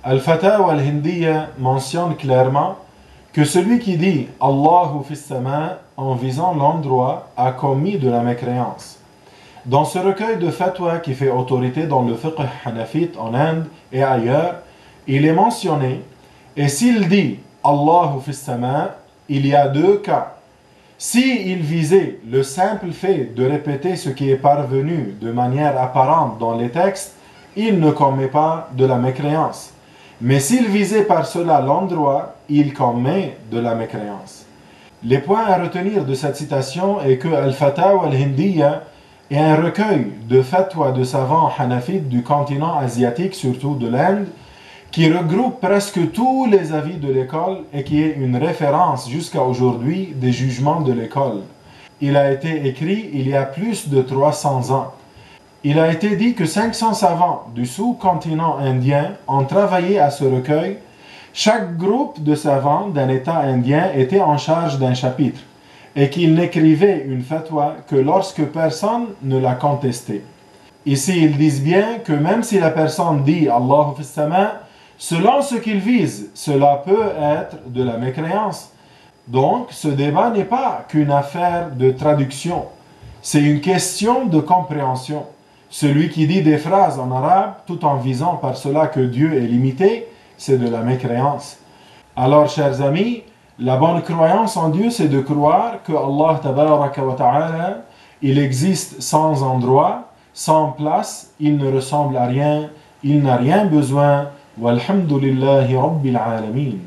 Al-Fatawa al-Hindiya mentionne clairement que celui qui dit Allahu fis sama en visant l'endroit a commis de la mécréance. Dans ce recueil de fatwa qui fait autorité dans le fiqh hanafite en Inde et ailleurs, il est mentionné, et s'il dit Allahu fis sama, il y a deux cas. S'il visait le simple fait de répéter ce qui est parvenu de manière apparente dans les textes, il ne commet pas de la mécréance. Mais s'il visait par cela l'endroit, il commet de la mécréance. Les points à retenir de cette citation est que Al-Fatawa al-Hindiya est un recueil de fatwas de savants hanafites du continent asiatique, surtout de l'Inde, qui regroupe presque tous les avis de l'école et qui est une référence jusqu'à aujourd'hui des jugements de l'école. Il a été écrit il y a plus de 300 ans. Il a été dit que 500 savants du sous-continent indien ont travaillé à ce recueil. Chaque groupe de savants d'un État indien était en charge d'un chapitre et qu'ils n'écrivaient une fatwa que lorsque personne ne l'a contesté. Ici, ils disent bien que même si la personne dit Allahu fis sama, selon ce qu'il vise, cela peut être de la mécréance. Donc, ce débat n'est pas qu'une affaire de traduction, c'est une question de compréhension. Celui qui dit des phrases en arabe tout en visant par cela que Dieu est limité, c'est de la mécréance. Alors, chers amis, la bonne croyance en Dieu, c'est de croire que Allah tabaraka wa ta'ala, il existe sans endroit, sans place, il ne ressemble à rien, il n'a rien besoin. Walhamdulillahi Rabbil Alamin.